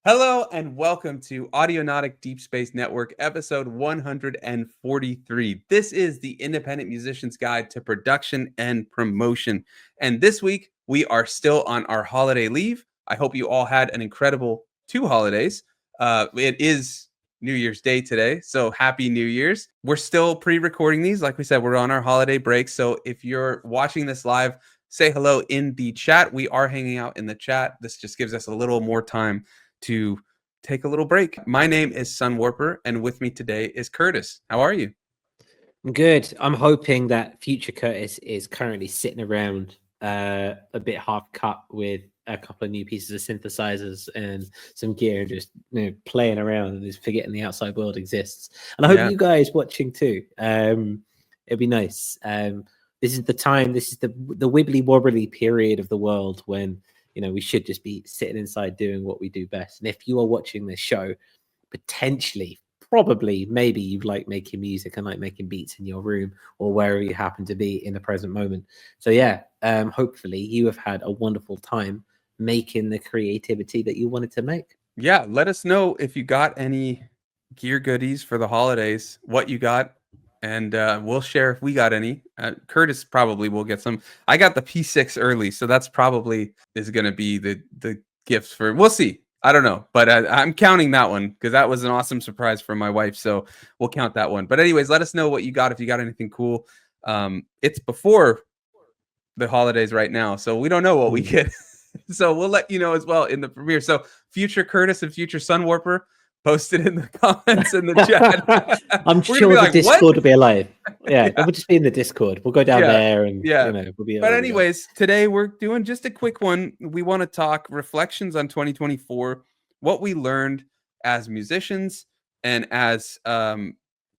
Hello and welcome to Audionautic Deep Space Network, episode 143. This is the Independent Musician's Guide to Production and Promotion. And this week, we are still on our holiday leave. I hope you all had an incredible 2 holidays. It is New Year's Day today, so happy New Year's. We're still pre-recording these. Like we said, we're on our holiday break. So if you're watching this live, say hello in the chat. We are hanging out in the chat. This just gives us a little more time to take a little break. My name is Sunwarper, and with me today is Curtis. How are you? I'm good. I'm hoping that future Curtis is currently sitting around a bit half cut with a couple of new pieces of synthesizers and some gear and just playing around and just forgetting the outside world exists. And I hope you guys watching too. It'd be nice. This is the time, this is the wibbly wobbly period of the world when we should just be sitting inside doing what we do best. And if you are watching this show, potentially, probably, maybe you like making music and like making beats in your room or wherever you happen to be in the present moment. So yeah, hopefully you have had a wonderful time making the creativity that you wanted to make. Yeah, let us know if you got any gear goodies for the holidays, what you got, and we'll share if we got any. Curtis probably will get some. I got the P6 early, so that's probably is going to be the gifts for. We'll see. I don't know, but I'm counting that one because that was an awesome surprise for my wife. So we'll count that one. But anyways, let us know what you got if you got anything cool. It's before the holidays right now, so we don't know what we get. So we'll let you know as well in the premiere. So future Curtis and future Sunwarper, post it in the comments in the chat. I'm sure the Discord will be alive. Yeah, we'll just be in the Discord. We'll go down there and we'll be. But anyways, today we're doing just a quick one. We want to talk reflections on 2024, what we learned as musicians and as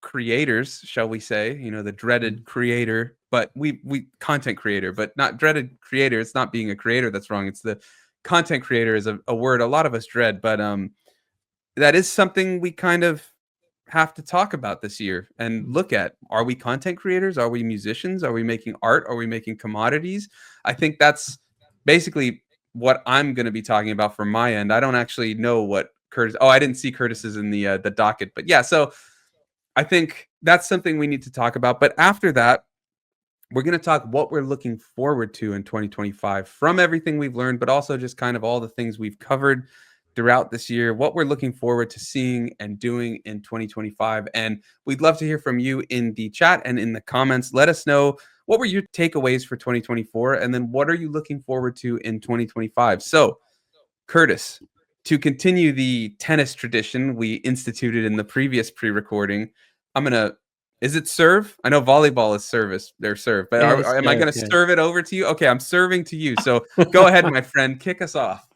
creators, shall we say? The dreaded creator, but we content creator, but not dreaded creator. It's not being a creator that's wrong. It's the content creator is a word a lot of us dread, but that is something we kind of have to talk about this year and look at. Are we content creators? Are we musicians? Are we making art? Are we making commodities? I think that's basically what I'm going to be talking about from my end. I don't actually know what Curtis. Oh, I didn't see Curtis's in the docket, but yeah. So I think that's something we need to talk about. But after that, we're going to talk what we're looking forward to in 2025 from everything we've learned, but also just kind of all the things we've covered throughout this year, what we're looking forward to seeing and doing in 2025. And we'd love to hear from you in the chat and in the comments. Let us know what were your takeaways for 2024, and then what are you looking forward to in 2025? So, Curtis, to continue the tennis tradition we instituted in the previous pre-recording, is it serve? I know volleyball is service, their serve, but am I going to serve it over to you? Okay, I'm serving to you. So go ahead, my friend, kick us off.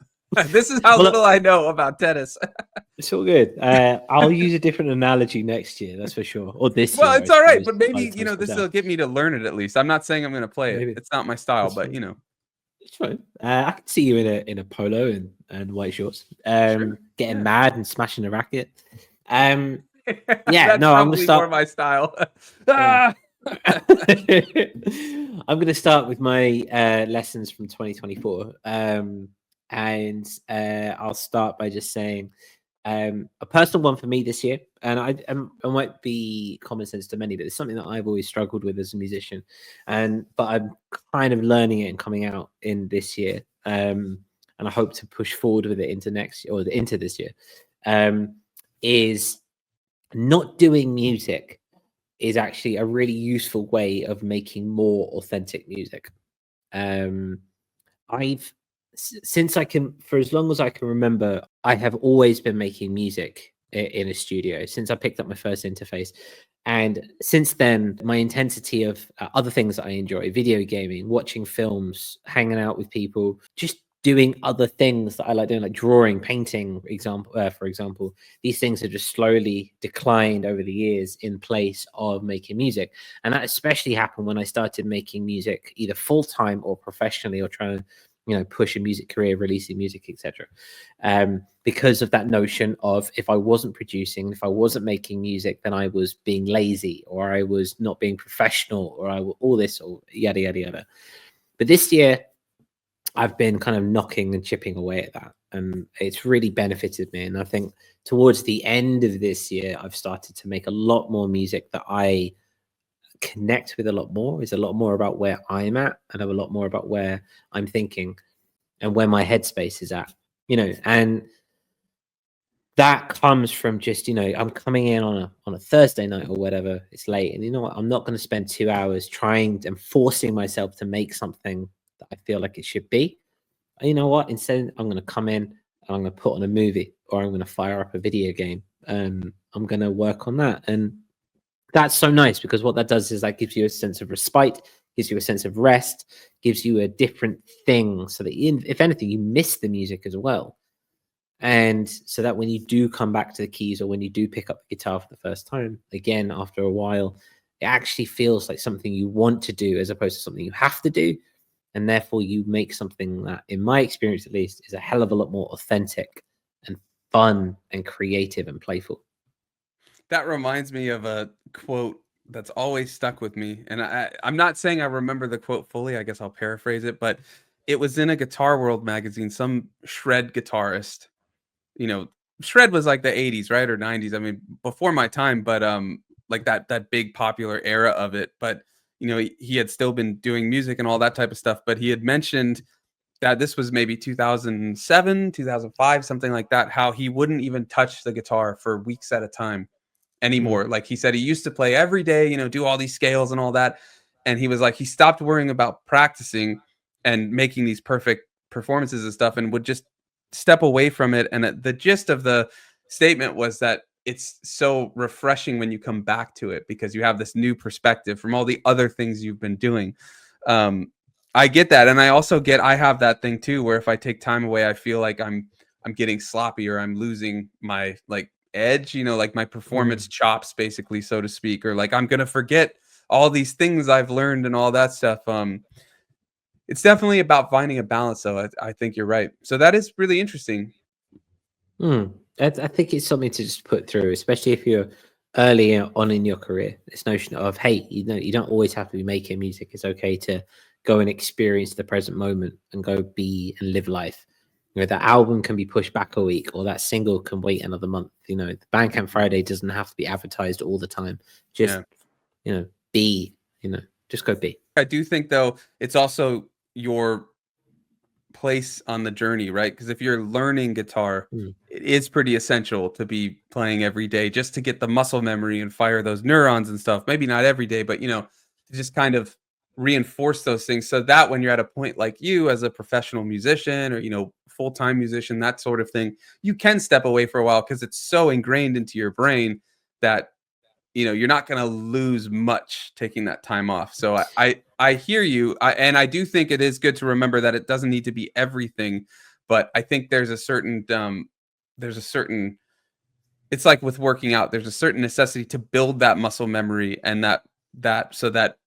This is how little I know about tennis. It's all good. I'll use a different analogy next year, that's for sure. Or this year. Well, it's all right, but maybe, this will get me to learn it at least. I'm not saying I'm going to play it. It's not my style, but It's fine. I can see you in a polo and white shorts, getting mad and smashing a racket. Yeah, that's no, I'm going to start more my style. I'm going to start with my lessons from 2024. And I'll start by just saying a personal one for me this year, and I might be common sense to many, but it's something that I've always struggled with as a musician, but I'm kind of learning it and coming out in this year, and I hope to push forward with it into next year or into this year. Is not doing music is actually a really useful way of making more authentic music. For as long as I can remember, I have always been making music in a studio since I picked up my first interface. And since then, my intensity of other things that I enjoy, video gaming, watching films, hanging out with people, just doing other things that I like doing, like drawing, painting, for example, these things have just slowly declined over the years in place of making music. And that especially happened when I started making music either full-time or professionally, or trying to push a music career, releasing music, etc. Because of that notion of, if I wasn't producing, if I wasn't making music, then I was being lazy, or I was not being professional, or all this, or yada yada yada. But this year, I've been kind of knocking and chipping away at that, and it's really benefited me. And I think towards the end of this year, I've started to make a lot more music that I connect with a lot more. Is a lot more about where I'm at, and a lot more about where I'm thinking and where my headspace is at, and that comes from just, I'm coming in on a Thursday night or whatever, it's late, and you know what, I'm not going to spend 2 hours trying and forcing myself to make something that I feel like it should be. You know what, instead I'm going to come in and I'm going to put on a movie, or I'm going to fire up a video game, and I'm going to work on that. And that's so nice, because what that does is that gives you a sense of respite, gives you a sense of rest, gives you a different thing, so that if anything, you miss the music as well. And so that when you do come back to the keys, or when you do pick up the guitar for the first time again after a while, it actually feels like something you want to do as opposed to something you have to do. And therefore you make something that, in my experience at least, is a hell of a lot more authentic and fun and creative and playful. That reminds me of a quote that's always stuck with me. And I'm not saying I remember the quote fully. I guess I'll paraphrase it, but it was in a Guitar World magazine. Some shred guitarist, shred was like the 80s, right? Or 90s. I mean, before my time, but like that big popular era of it. But he had still been doing music and all that type of stuff. But he had mentioned that this was maybe 2007, 2005, something like that, how he wouldn't even touch the guitar for weeks at a time anymore. Like he said, he used to play every day, do all these scales and all that. And he was like, he stopped worrying about practicing and making these perfect performances and stuff, and would just step away from it. And the gist of the statement was that it's so refreshing when you come back to it, because you have this new perspective from all the other things you've been doing. I get that. And I also I have that thing too, where if I take time away, I feel like I'm getting sloppy, or I'm losing my like edge, like my performance chops, basically, so to speak, or like I'm gonna forget all these things I've learned and all that stuff. It's definitely about finding a balance, though. I think you're right. So that is really interesting. I think it's something to just put through, especially if you're early on in your career. This notion of, hey, you don't always have to be making music. It's okay to go and experience the present moment and go be and live life. That album can be pushed back a week, or that single can wait another month. The Bandcamp Friday doesn't have to be advertised all the time. Just, be, just go be. I do think, though, it's also your place on the journey, right? Because if you're learning guitar, it is pretty essential to be playing every day, just to get the muscle memory and fire those neurons and stuff. Maybe not every day, but to just kind of reinforce those things, so that when you're at a point like you as a professional musician, or full-time musician, that sort of thing, you can step away for a while, because it's so ingrained into your brain that you're not going to lose much taking that time off. So I hear you. And I do think it is good to remember that it doesn't need to be everything, but I think there's a certain it's like with working out, there's a certain necessity to build that muscle memory, and that so that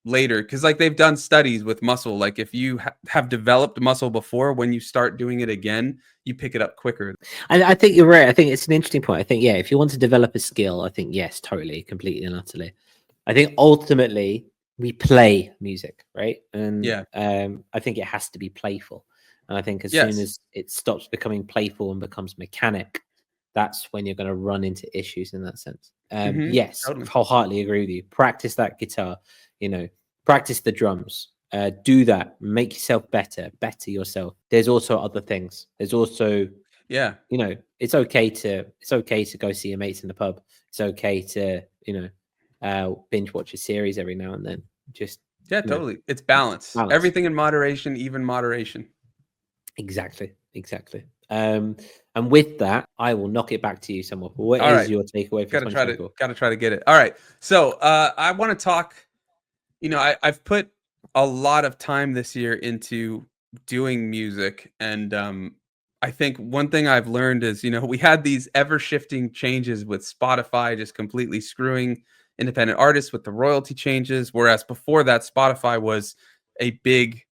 later, because like they've done studies with muscle, like if you have developed muscle before, when you start doing it again, you pick it up quicker. I think you're right. I think it's an interesting point. I think, yeah, if you want to develop a skill, I think, yes, totally, completely and utterly. I think ultimately we play music, right? And I think it has to be playful. And I think as soon as it stops becoming playful and becomes mechanic, that's when you're going to run into issues in that sense. Yes, totally. Wholeheartedly agree with you. Practice that guitar, practice the drums. Do that. Make yourself better yourself. There's also other things. There's also, it's okay to go see your mates in the pub. It's okay to, binge watch a series every now and then. Just totally. It's balance. Everything in moderation, even moderation. Exactly. And with that, I will knock it back to you, Sunwarper. What is your takeaway for 2024? Gotta try to get it. All right. So I want to talk. I've put a lot of time this year into doing music, and I think one thing I've learned is, we had these ever shifting changes with Spotify just completely screwing independent artists with the royalty changes, whereas before that, Spotify was a big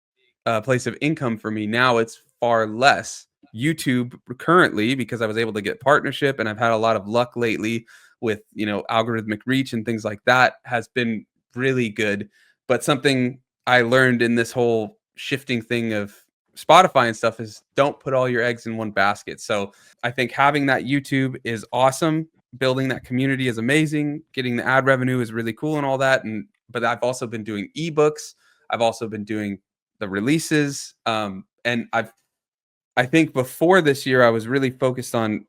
place of income for me. Now it's far less. YouTube currently, because I was able to get partnership, and I've had a lot of luck lately with algorithmic reach and things like that, has been really good. But something I learned in this whole shifting thing of Spotify and stuff is don't put all your eggs in one basket. So I think having that YouTube is awesome. Building that community is amazing. Getting the ad revenue is really cool and all that. But I've also been doing ebooks. I've also been doing the releases. And I think before this year, I was really focused on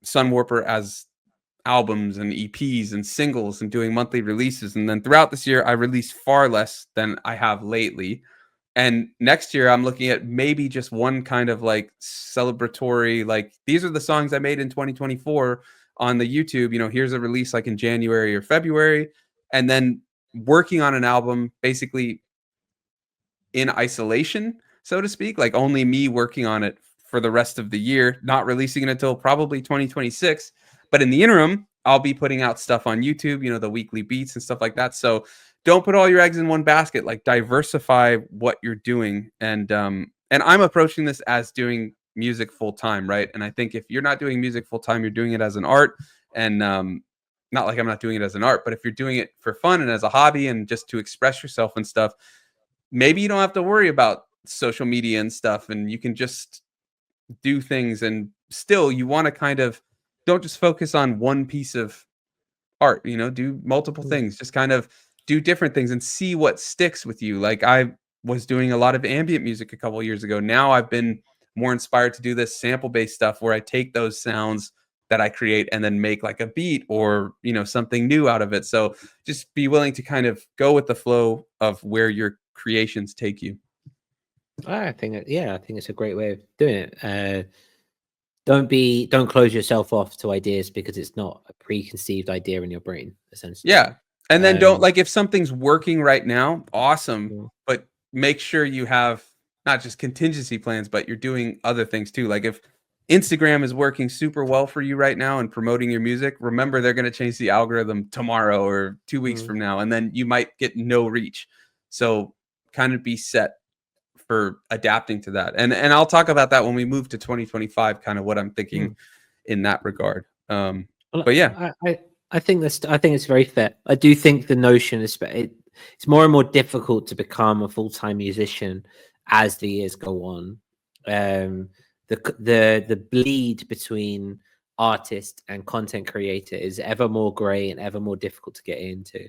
Sunwarper as albums and EPs and singles and doing monthly releases. And then throughout this year, I released far less than I have lately. And next year, I'm looking at maybe just one kind of like celebratory, like these are the songs I made in 2024 on the YouTube. You know, here's a release like in January or February. And then working on an album basically in isolation, so to speak, like only me working on it for the rest of the year, not releasing it until probably 2026. But in the interim, I'll be putting out stuff on YouTube, you know, the weekly beats and stuff like that. So don't put all your eggs in one basket, like diversify what you're doing. And I'm approaching this as doing music full time, right? And I think if you're not doing music full time, you're doing it as an art. And not like I'm not doing it as an art, but if you're doing it for fun and as a hobby and just to express yourself and stuff, maybe you don't have to worry about social media and stuff, and you can just do things. And still, you want to kind of don't just focus on one piece of art, you know, do multiple things, just kind of do different things and see what sticks with you. Like I was doing a lot of ambient music a couple of years ago. Now I've been more inspired to do this sample based stuff where I take those sounds that I create and then make like a beat or, you know, something new out of it. So just be willing to kind of go with the flow of where your creations take you. I think it's a great way of doing it. Don't close yourself off to ideas because it's not a preconceived idea in your brain, essentially. Yeah. And then don't, like, if something's working right now, awesome, but make sure you have not just contingency plans, but you're doing other things too. Like if Instagram is working super well for you right now and promoting your music, remember they're going to change the algorithm tomorrow or 2 weeks from now, and then you might get no reach. So kind of be set for adapting to that. And I'll talk about that when we move to 2025, kind of what I'm thinking in that regard. But yeah, I think it's very fair. I do think the notion is it's more and more difficult to become a full-time musician as the years go on. The bleed between artist and content creator is ever more gray and ever more difficult to get into.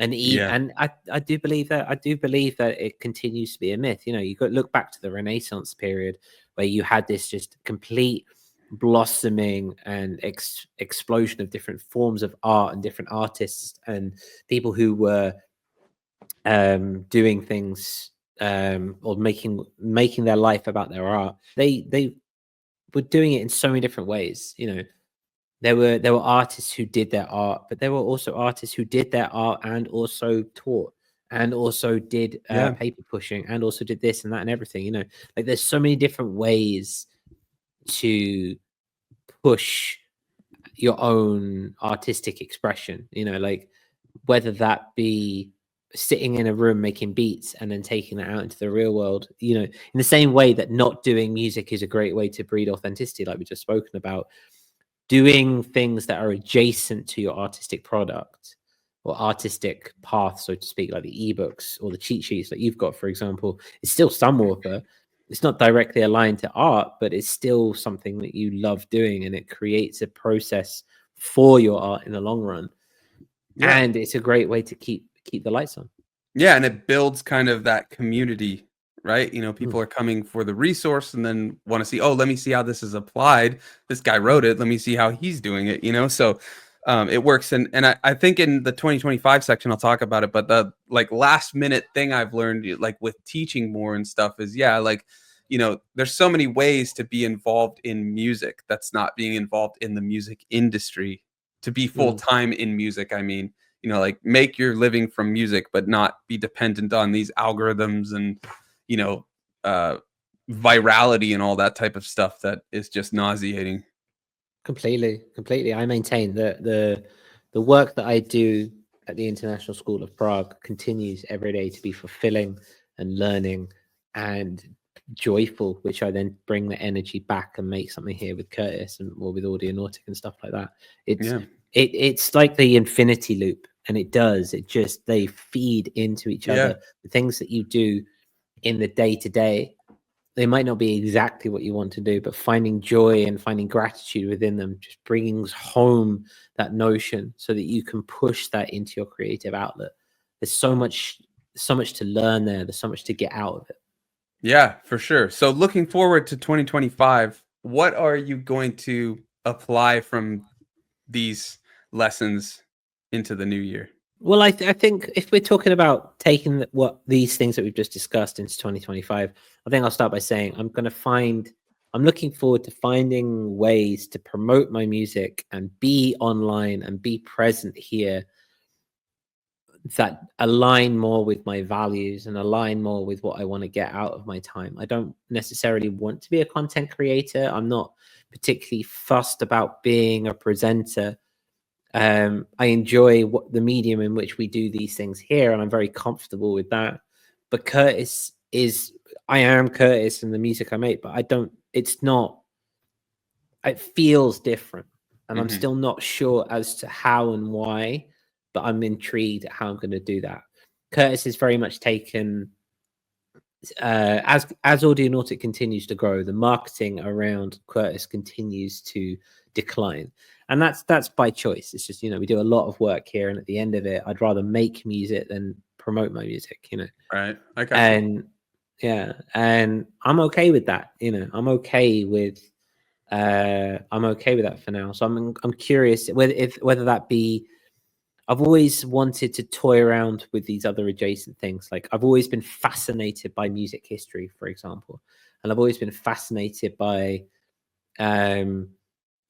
And I do believe that it continues to be a myth. You know, you got look back to the Renaissance period where you had this just complete blossoming and explosion of different forms of art and different artists and people who were doing things or making their life about their art. They were doing it in so many different ways. You know, there were artists who did their art, but there were also artists who did their art and also taught and also did paper pushing and also did this and that and everything. You know, like there's so many different ways to push your own artistic expression, you know, like whether that be sitting in a room making beats and then taking it out into the real world, you know, in the same way that not doing music is a great way to breed authenticity, like we just spoken about. Doing things that are adjacent to your artistic product or artistic path, so to speak, like the ebooks or the cheat sheets that you've got, for example, it's still Sunwarper. It's not directly aligned to art, but it's still something that you love doing, and it creates a process for your art in the long run. Yeah. And it's a great way to keep the lights on. Yeah, and it builds kind of that community, right? You know, people are coming for the resource and then want to see, oh, let me see how this is applied. This guy wrote it. Let me see how he's doing it, you know? So it works. And I think in the 2025 section, I'll talk about it, but the like last minute thing I've learned, like with teaching more and stuff is, like, you know, there's so many ways to be involved in music that's not being involved in the music industry, to be full-time in music. I mean, you know, like make your living from music, but not be dependent on these algorithms and, you know, virality and all that type of stuff that is just nauseating. Completely. I maintain that the work that I do at the International School of Prague continues every day to be fulfilling and learning and joyful, which I then bring the energy back and make something here with Curtis and more with Audionautic and stuff like that. It's like the infinity loop, and they feed into each other. The things that you do in the day-to-day they might not be exactly what you want to do, but finding joy and finding gratitude within them just brings home that notion so that you can push that into your creative outlet. There's so much to learn there. There's so much to get out of it. Yeah, for sure. So looking forward to 2025, what are you going to apply from these lessons into the new year? Well, I think if we're talking about taking what these things that we've just discussed into 2025, I think I'll start by saying I'm looking forward to finding ways to promote my music and be online and be present here that align more with my values and align more with what I want to get out of my time. I don't necessarily want to be a content creator. I'm not particularly fussed about being a presenter. I enjoy the medium in which we do these things here, and I'm very comfortable with that. But I am Curtis in the music I make, but it feels different. And I'm still not sure as to how and why, but I'm intrigued at how I'm going to do that. Curtis is very much taken, as Audionautic continues to grow, the marketing around Curtis continues to decline. And that's by choice. It's just, we do a lot of work here, and at the end of it, I'd rather make music than promote my music, Right. Okay. And yeah, and I'm okay with that. I'm okay with that for now. So I'm curious whether that be. I've always wanted to toy around with these other adjacent things. Like I've always been fascinated by music history, for example, and I've always been fascinated by,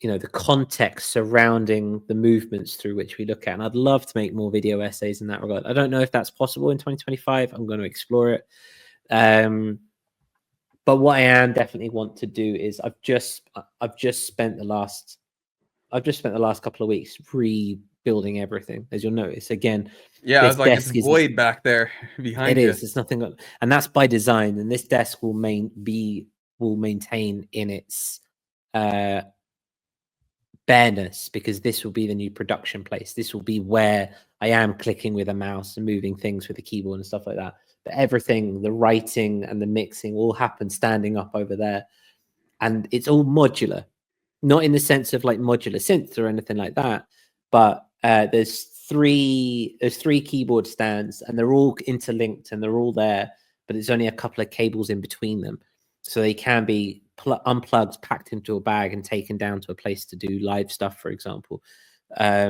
the context surrounding the movements through which we look at. And I'd love to make more video essays in that regard. I don't know if that's possible in 2025. I'm going to explore it. But what I am definitely want to do is I've just spent the last couple of weeks rebuilding everything, as you'll notice. Again, yeah, I was like, it's void back there behind you. It is. It's nothing, and that's by design. And this desk will maintain in its bareness, because this will be the new production place. This will be where I am clicking with a mouse and moving things with a keyboard and stuff like that. But everything, the writing and the mixing, will happen standing up over there, and it's all modular. Not in the sense of like modular synths or anything like that, but there's three keyboard stands, and they're all interlinked and they're all there, but there's only a couple of cables in between them, so they can be unplugged, packed into a bag, and taken down to a place to do live stuff, for example. I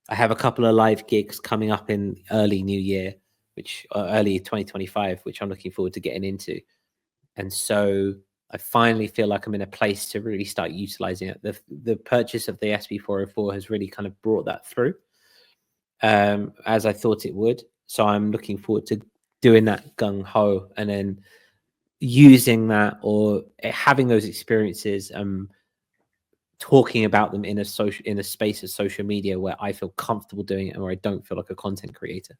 have a couple of live gigs coming up in early new year, early 2025, which I'm looking forward to getting into, and so I finally feel like I'm in a place to really start utilizing it. The purchase of the SP404 has really kind of brought that through, as I thought it would. So I'm looking forward to doing that gung-ho, and then using that or having those experiences, talking about them in a space of social media where I feel comfortable doing it and where I don't feel like a content creator.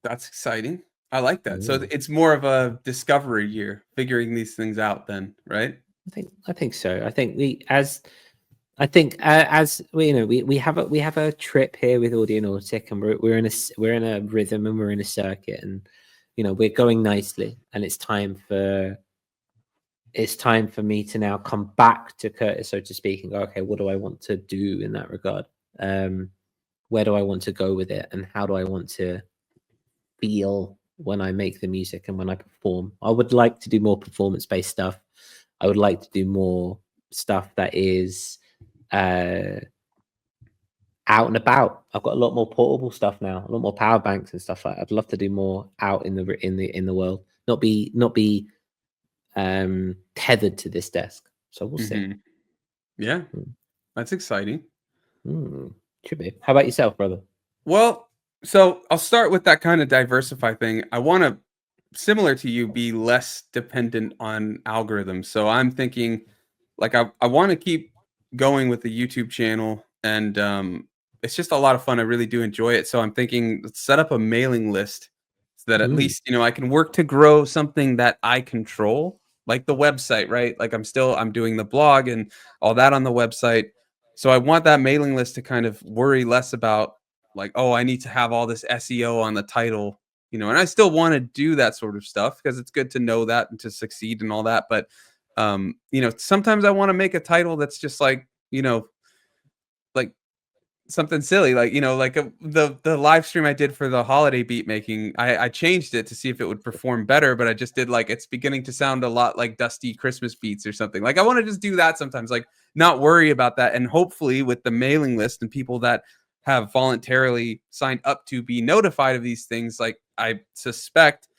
That's exciting. I like that. So it's more of a discovery year, figuring these things out then, right? I think so. I think we have a trip here with Audionautic, and we're in a rhythm, and we're in a circuit, and we're going nicely, and it's time for me to now come back to Curtis, so to speak, and go, okay, what do I want to do in that regard? Where do I want to go with it, and how do I want to feel when I make the music and when I perform? I would like to do more performance-based stuff. I would like to do more stuff that is out and about. I've got a lot more portable stuff now, a lot more power banks and stuff like that. I'd love to do more out in the world, not be tethered to this desk. So we'll see. Yeah, that's exciting. Should be. How about yourself, brother? Well, so I'll start with that kind of diversify thing. I want to, similar to you, be less dependent on algorithms. So I'm thinking, like, I want to keep going with the YouTube channel, and it's just a lot of fun. I really do enjoy it. So I'm thinking, let's set up a mailing list so that at least, I can work to grow something that I control, like the website, right? Like I'm doing the blog and all that on the website. So I want that mailing list to kind of worry less about, like, oh, I need to have all this SEO on the title and I still want to do that sort of stuff because it's good to know that and to succeed and all that. But, sometimes I want to make a title that's just like, like something silly, like, the live stream I did for the holiday beat making, I changed it to see if it would perform better, but I just did like, it's beginning to sound a lot like dusty Christmas beats or something. Like, I want to just do that sometimes, like not worry about that. And hopefully with the mailing list and people that have voluntarily signed up to be notified of these things, like I suspect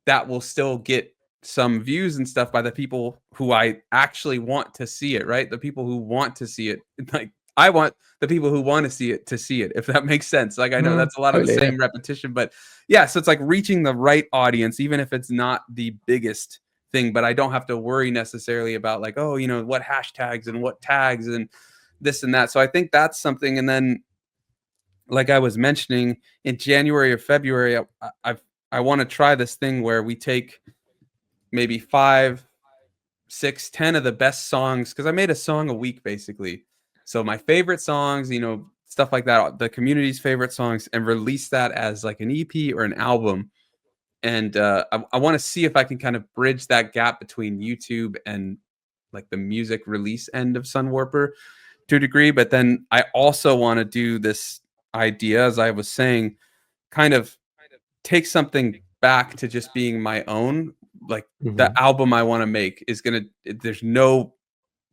that will still get some views and stuff by the people who I actually want to see it, right? The people who want to see it. Like, I want the people who want to see it, if that makes sense. Like, I know that's a lot of the Totally, same repetition, but yeah, so it's like reaching the right audience, even if it's not the biggest thing, but I don't have to worry necessarily about like, oh, what hashtags and what tags and this and that. So I think that's something. And then, like I was mentioning, in January or February, I want to try this thing where we take maybe 5, 6, 10 of the best songs, because I made a song a week basically. So my favorite songs, stuff like that, the community's favorite songs, and release that as like an EP or an album. And I want to see if I can kind of bridge that gap between YouTube and like the music release end of Sunwarper to a degree. But then I also want to do this idea, as I was saying, kind of take something back to just being my own. Like, the album I want to make is there's no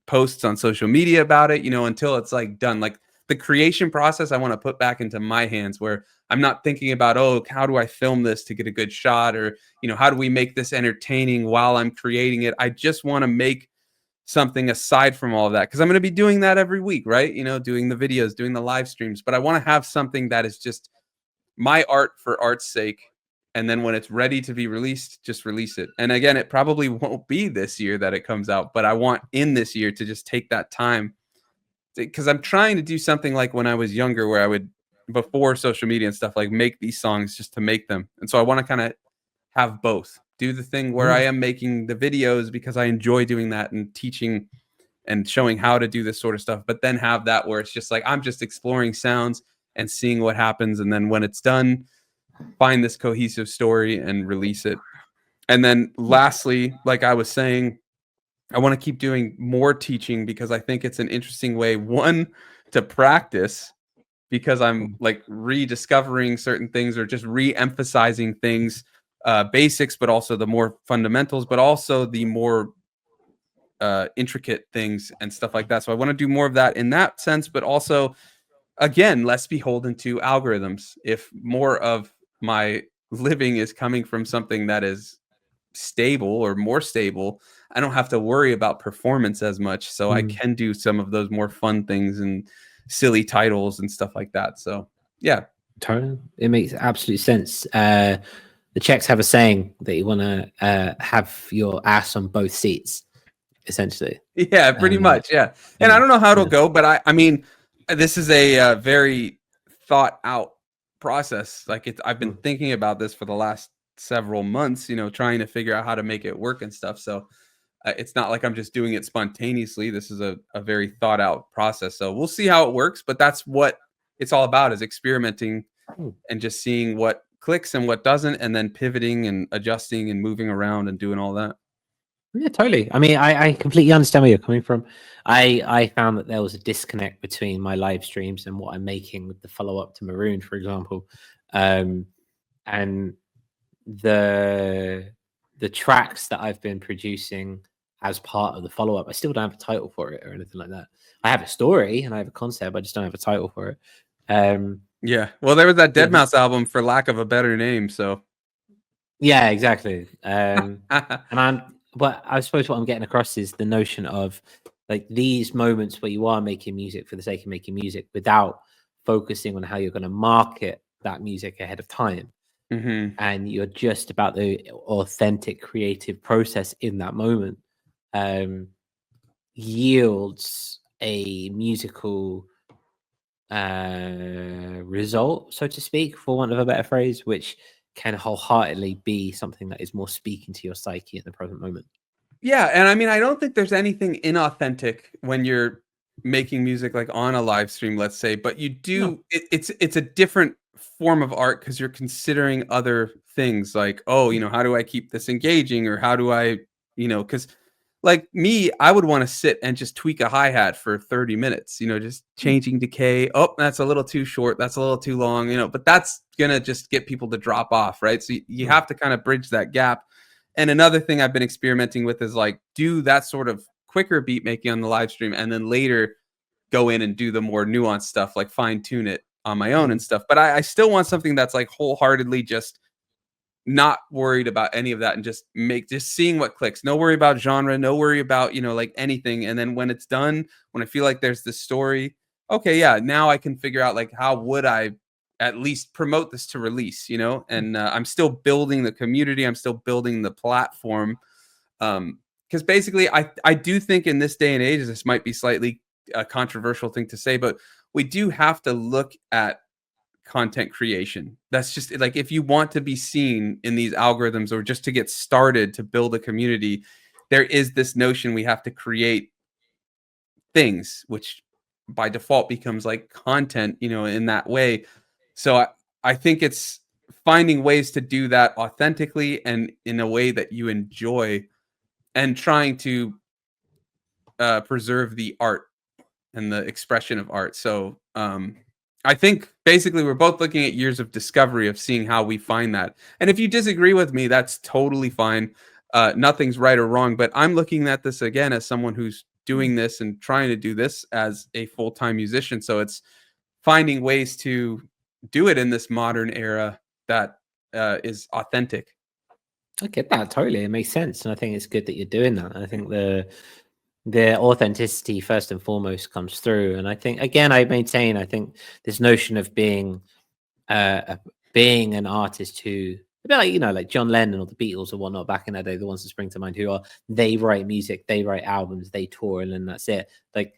posts on social media about it, until it's like done. Like, the creation process I want to put back into my hands, where I'm not thinking about, oh, how do I film this to get a good shot, or how do we make this entertaining while I'm creating it. I just want to make something aside from all of that, because I'm going to be doing that every week, right? Doing the videos, doing the live streams, but I want to have something that is just my art for art's sake. And then when it's ready to be released, just release it. And again, it probably won't be this year that it comes out, but I want in this year to just take that time, because I'm trying to do something like when I was younger, where I would, before social media and stuff, like make these songs just to make them. And so I want to kind of have both. Do the thing where I am making the videos because I enjoy doing that and teaching and showing how to do this sort of stuff, but then have that where it's just like, I'm just exploring sounds and seeing what happens. And then when it's done, find this cohesive story and release it. And then lastly, like I was saying, I want to keep doing more teaching, because I think it's an interesting way, one, to practice, because I'm like rediscovering certain things or just re-emphasizing things, basics, but also the more fundamentals, but also the more intricate things and stuff like that. So I want to do more of that in that sense, but also, again, less beholden to algorithms. If more of my living is coming from something that is stable or more stable, I don't have to worry about performance as much. So I can do some of those more fun things and silly titles and stuff like that. So yeah. Totally. It makes absolute sense. The Czechs have a saying that you want to have your ass on both seats, essentially. Yeah, pretty much. Yeah. And I don't know how it'll go, but I mean, this is a very thought out process. Like, I've been thinking about this for the last several months, trying to figure out how to make it work and stuff. So it's not like I'm just doing it spontaneously. This is a very thought out process. So we'll see how it works, but that's what it's all about, is experimenting and just seeing what clicks and what doesn't, and then pivoting and adjusting and moving around and doing all that. Yeah, totally. I mean, I completely understand where you're coming from. I found that there was a disconnect between my live streams and what I'm making with the follow-up to Maroon, for example. And the tracks that I've been producing as part of the follow-up, I still don't have a title for it or anything like that. I have a story and I have a concept, I just don't have a title for it. Yeah. Well, there was that Deadmau5 album, for lack of a better name. So yeah, exactly. But I suppose what I'm getting across is the notion of like these moments where you are making music for the sake of making music without focusing on how you're going to market that music ahead of time. And you're just about the authentic creative process in that moment, yields a musical result, so to speak, for want of a better phrase, which can wholeheartedly be something that is more speaking to your psyche at the present moment. Yeah, and I mean, I don't think there's anything inauthentic when you're making music like on a live stream, let's say, but you do. No. It's a different form of art because you're considering other things like, oh, how do I keep this engaging, or how do I, because like me, I would want to sit and just tweak a hi-hat for 30 minutes, just changing decay. Oh, that's a little too short. That's a little too long, but that's going to just get people to drop off. Right. So you have to kind of bridge that gap. And another thing I've been experimenting with is like do that sort of quicker beat making on the live stream, and then later go in and do the more nuanced stuff, like fine tune it on my own and stuff. But I still want something that's like wholeheartedly just not worried about any of that, and just seeing what clicks. No worry about genre, no worry about, like anything. And then when it's done, when I feel like there's this story, okay, yeah, now I can figure out like how would I at least promote this to release, and I'm still building the community. I'm still building the platform. Because basically I do think in this day and age, this might be slightly a controversial thing to say, but we do have to look at content creation. That's just like, if you want to be seen in these algorithms, or just to get started to build a community, there is this notion we have to create things, which by default becomes like content, in that way. So I think it's finding ways to do that authentically and in a way that you enjoy, and trying to preserve the art and the expression of art. So I think basically we're both looking at years of discovery of seeing how we find that. And if you disagree with me, that's totally fine. Nothing's right or wrong, but I'm looking at this again as someone who's doing this and trying to do this as a full-time musician. So it's finding ways to do it in this modern era that is authentic. I get that totally. It makes sense, and I think it's good that you're doing that. I think the authenticity first and foremost comes through, and I think again, I maintain, I think this notion of being an artist who, a bit like, like John Lennon or the Beatles or whatnot back in that day, the ones that spring to mind, they write music, they write albums, they tour, and then that's it. Like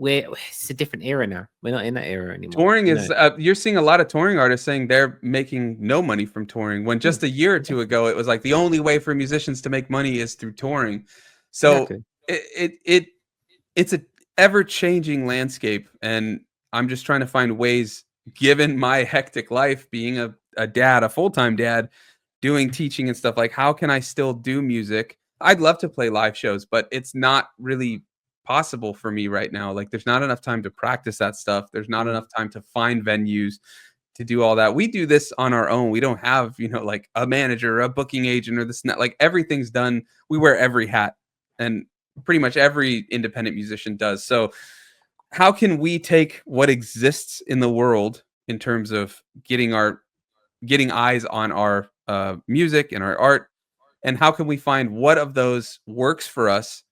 it's a different era now. We're not in that era anymore. Touring is you're seeing a lot of touring artists saying they're making no money from touring, when just a year or two ago it was like the only way for musicians to make money is through touring. So exactly. It's a ever-changing landscape, and I'm just trying to find ways, given my hectic life, being a dad, a full-time dad, doing teaching and stuff, like how can I still do music? I'd love to play live shows, but it's not really possible for me right now. Like there's not enough time to practice that stuff. There's not enough time to find venues to do all that. We do this on our own. We don't have, like a manager or a booking agent or this, like everything's done. We wear every hat, and pretty much every independent musician does. So how can we take what exists in the world in terms of getting eyes on our music and our art, and how can we find what of those works for us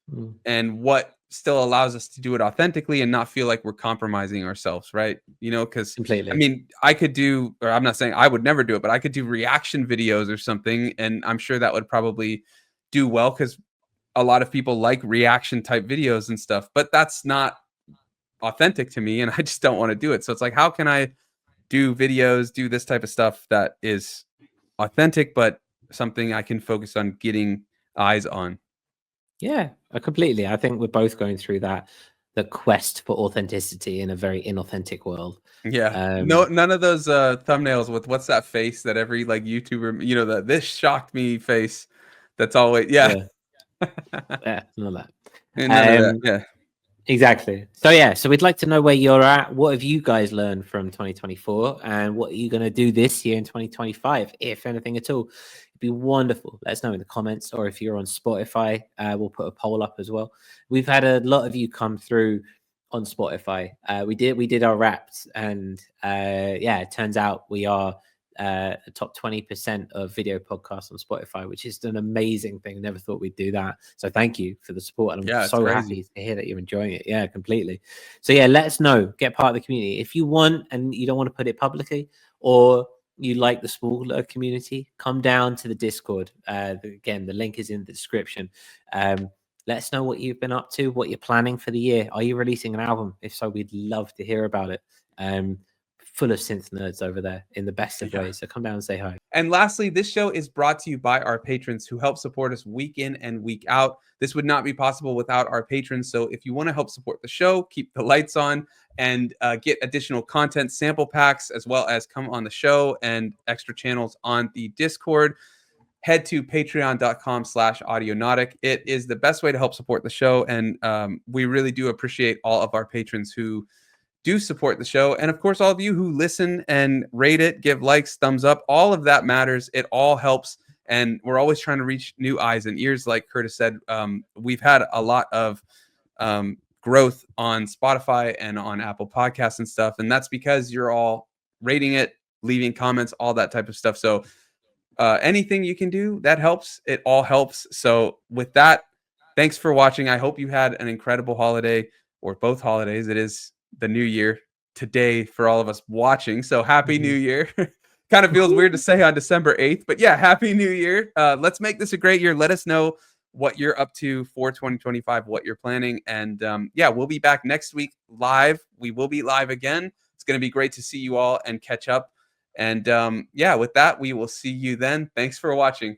and what still allows us to do it authentically and not feel like we're compromising ourselves, right? Because completely. I mean, I could do, or I'm not saying I would never do it, but I could do reaction videos or something, and I'm sure that would probably do well because a lot of people like reaction type videos and stuff, but that's not authentic to me, and I just don't want to do it. So it's like, how can I do videos, do this type of stuff that is authentic, but something I can focus on getting eyes on? Yeah, completely. I think we're both going through that, the quest for authenticity in a very inauthentic world. Yeah. No, none of those thumbnails with what's that face that every like YouTuber, that this shocked me face. That's always yeah, none of that. None of that. Yeah. Exactly. So we'd like to know where you're at. What have you guys learned from 2024, and what are you going to do this year in 2025, if anything at all? It'd be wonderful. Let us know in the comments, or if you're on Spotify, we'll put a poll up as well. We've had a lot of you come through on Spotify. We did our Wrapped, and it turns out we are a top 20% of video podcasts on Spotify, which is an amazing thing. Never thought we'd do that. So thank you for the support, and I'm so happy to hear that you're enjoying it. Yeah, completely. So let us know. Get part of the community if you want, and you don't want to put it publicly, or you like the smaller community, come down to the Discord. Again, the link is in the description. Let us know what you've been up to, what you're planning for the year. Are you releasing an album? If so, we'd love to hear about it. full of synth nerds over there in the best of ways. So come down and say hi. And lastly, this show is brought to you by our patrons who help support us week in and week out. This would not be possible without our patrons. So if you want to help support the show, keep the lights on, and get additional content, sample packs, as well as come on the show and extra channels on the Discord, head to patreon.com/audionautic. It is the best way to help support the show. And we really do appreciate all of our patrons who do support the show. And of course, all of you who listen and rate it, give likes, thumbs up, all of that matters. It all helps. And we're always trying to reach new eyes and ears. Like Curtis said, we've had a lot of growth on Spotify and on Apple Podcasts and stuff. And that's because you're all rating it, leaving comments, all that type of stuff. So anything you can do, that helps. It all helps. So with that, thanks for watching. I hope you had an incredible holiday, or both holidays. It is the new year today for all of us watching. So happy New Year. Kind of feels weird to say on December 8th, but yeah, happy New Year. Let's make this a great year. Let us know what you're up to for 2025, what you're planning. And yeah, we'll be back next week live. We will be live again. It's going to be great to see you all and catch up. And yeah, with that, we will see you then. Thanks for watching.